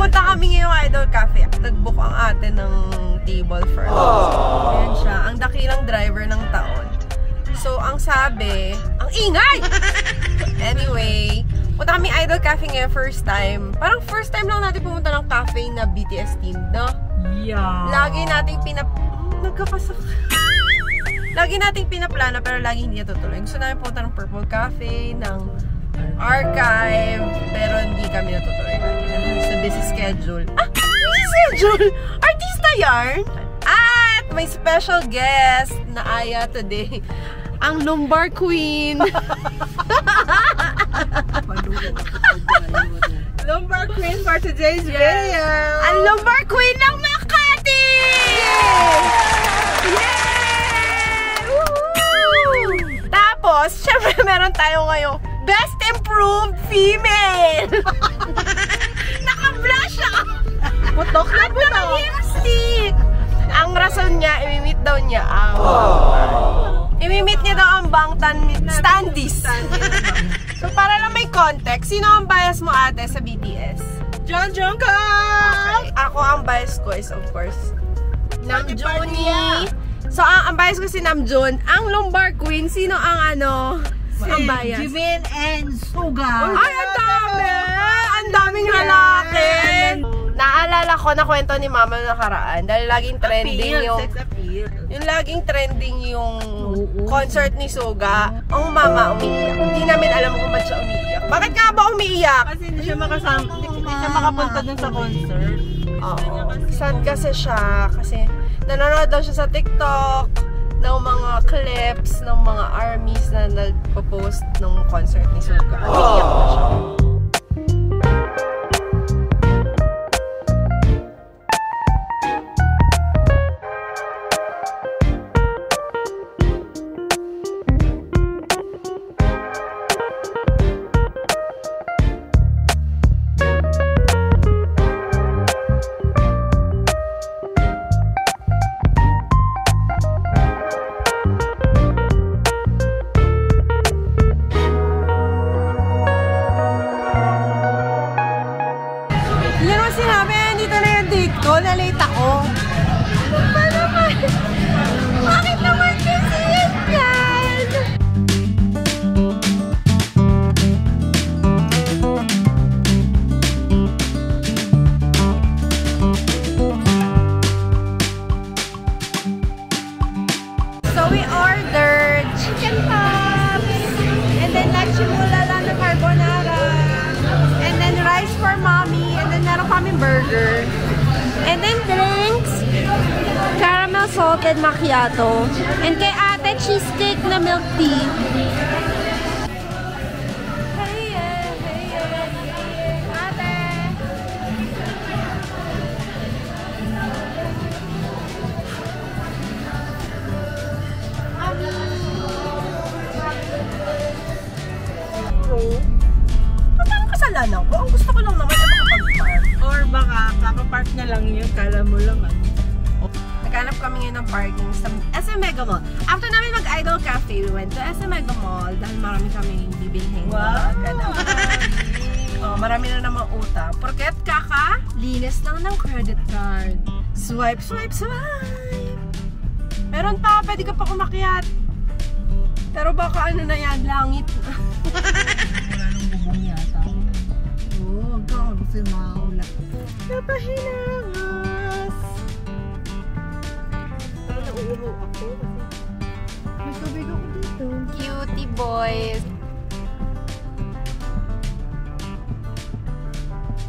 pupunta kami ngayong Idol Cafe. Nag-book ang ate ng table for us. Ayan siya, ang dakilang driver ng taon. So, ang sabi, ang ingay! Anyway, punta kami Idol Cafe ngayon first time. Parang first time lang natin pumunta ng cafe na BTS themed, no? Yeah. Lagi nating Lagi nating pinaplana pero lagi hindi natutuloy. Gusto namin pumunta ng Purple Cafe, ng Archive, pero hindi kami natutuloy lagi sa busy schedule. Busy schedule! Artista yarn! At may special guest na Aya today. Ang Lumbar Queen. Lumbar Queen for today's video. Ang Lumbar Queen ng Makati! Yay! Tapos, syempre meron tayo ngayong Best Improved Female! Naka-blush ako! Putok na putok! Lipstick! Ang rason niya, imimit daw niya ang... Imimit niya daw ang Bangtan standees. So, para lang may context, sino ang bias mo ate sa BTS? Jungkook! Okay. Ako ang bias ko is of course Namjoon. So, ang bias ko si Namjoon. Ang Lumbar Queen, sino ang ang bias? Jimin and Suga. Ay, ang dami! Ang daming lalaki! Naalala ko na kwento ni Mama na nakaraan dahil laging trending yung laging trending yung concert ni Suga. Ang mama umiiyak. Hindi namin alam kung ba't siya umiiyak. Bakit nga ba umiiyak? Kasi hindi siya makapunta dun sa concert. Oo. Sad kasi siya. Kasi nanonood daw siya sa TikTok ng mga clips ng mga armies na nagpo-post ng concert ni Suga. Umiiyak na siya. Na-late ako. Bakit naman kasi yan? So we ordered chicken pops and then leche mulala na carbonara and then rice for mommy and then meron kaming burger. And then drinks, caramel salted macchiato. And kay ate, cheesecake na milk tea. Ate! Ano ang kasalanan ko? Ang gusto ko lang naman ay makapag-park. Or baka kakapark na lang yun, kala mo lang Naghanap kami ngayon ng parking sa SM Mega Mall. After namin mag-Idol Cafe, we went to SM Mega Mall dahil marami kami bibilhin. Wow! Marami na namang utang. Porket linis lang ng credit card. Swipe, swipe, swipe! Meron pa, pwede ka pa umakyat. Pero baka na yan, langit. Wala nang bubong yata. Oo, gago si Maula. Napahilangas! Parang nauuho ako. May tubig ako dito. Cutie boys!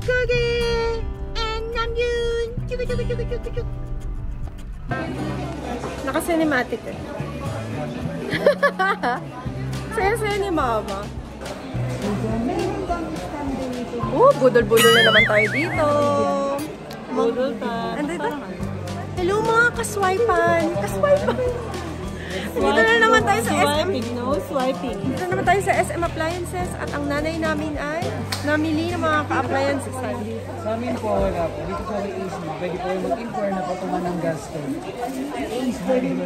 Cookie! And Namjoon! Cute, cute, cute, cute, cute! Naka-cinematic eh. Saya-saya ni Mama. Budol-budol na naman tayo dito. Budol pa. Andito. Hello mga kaswipan. Kaswipan. Dito na naman tayo sa SM. No swiping. Dito naman tayo sa SM Appliances. At ang nanay namin ay namili ng mga ka-appliances. Sa amin po, wala po. Dito sa AC, pwede po yung mag-inquire na patungan ng gas stove. AC, pwede mo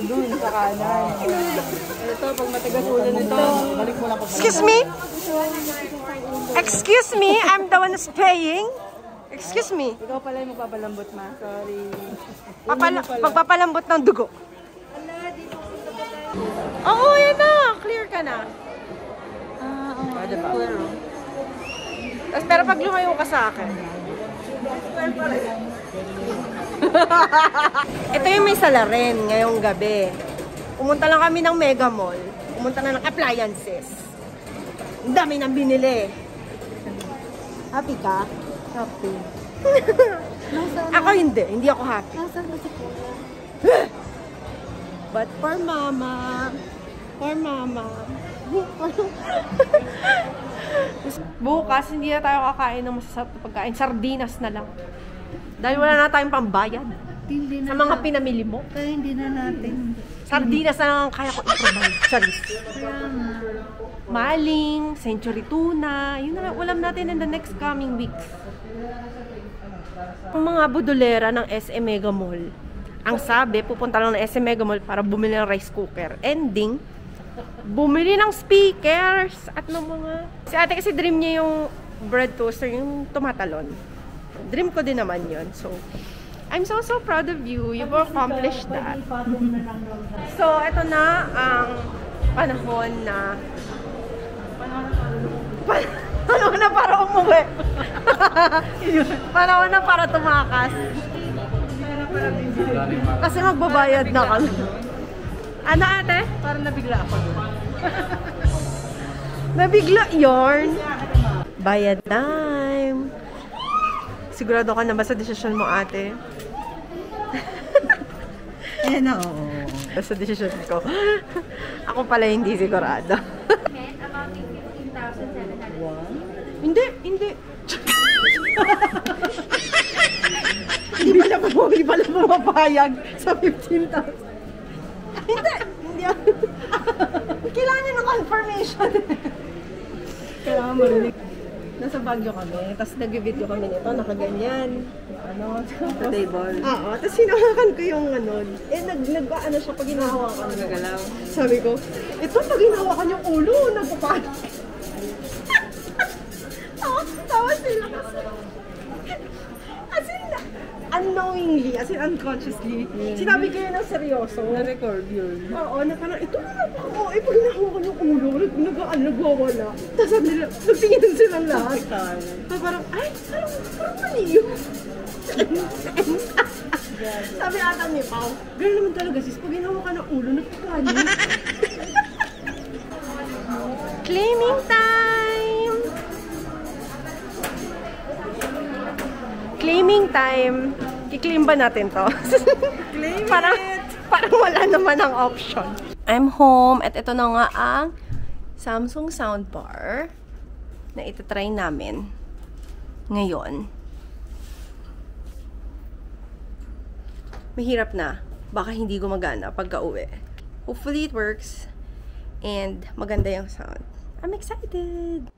doon sa kanan. Ito, pag matigas ulo nito, balik mo lang po. Excuse me? Excuse me, I'm the one who's paying. Excuse me. Ikaw pala yung magpapalambot, ma. Sorry. Magpapalambot ng dugo. Oo, yan na. Clear ka na. Diba? Pero pag lumayo ka sa akin. Ito yung may salarin ngayong gabi. Pumunta lang kami ng Mega Mall. Pumunta na ng appliances. Ang dami nang binili. Happy ka? Happy. Ako hindi. Hindi ako happy. Nasaan ba si Kuya? But for mama. For mama. Bukas, hindi na tayo kakain ng masasarap na pagkain. Sardinas na lang. Dahil wala na tayong pambayad. Hindi na Sa mga pinamili mo. Kaya hindi na natin. Sardinas na lang ang kaya ko i-provide. Charis. Kaya nga. Maling, century tuna. Yun na lang ulam natin in the next coming weeks. Ang mga budolera ng SM Mega Mall, ang sabi, pupunta lang ng SM Mega Mall para bumili ng rice cooker. Ending, bumili ng speakers at ng mga... Si ate kasi dream niya yung bread toaster, yung tumatalon. Dream ko din naman yun. So, I'm so proud of you. You've accomplished that. So, ito na ang panahon na... Panahon na para umuwi. Panahon na para tumakas. Kasi magbabayad na kami. Ano ate? Parang nabigla ako. Nabigla yarn. Bayad time. Sigurado ka na ba sa desisyon mo ate? Eh na, oo. Sa desisyon ko. Ako pala hindi sigurado. Hindi. Hindi pala pumapayag sa 15,000. Hindi. Kailangan niya ng confirmation. Kailangan marinig. Nasa Baguio kami, tapos nag-video kami nito, nakaganyan. Sa table. Oo, tapos hinahawakan ko yung nag-ano siya pag hinahawakan. Nagagalaw. Sabi ko, ito pag hinahawakan yung ulo, nagpapaano. Tawa sila kasi. As in, unknowingly, as in unconsciously, sinabi ko yun ng seryoso. Na-record yun. Oo, na parang, ito na lang ako. Pag hinahawakan yung ulo, nagwawala. Tapos sabi nila, nagtingin silang lahat. So parang, ay, parang mali yun. Sabi ata ni Pao, girl naman talaga sis, pag hinahawakan ng ulo, nagpapaano. Claiming time! Claiming time. I-claim ba natin to? Claim parang wala naman ang option. I'm home at ito na nga ang Samsung soundbar na itatry namin ngayon. Mahirap na. Baka hindi gumagana pagka uwi. Hopefully it works and maganda yung sound. I'm excited!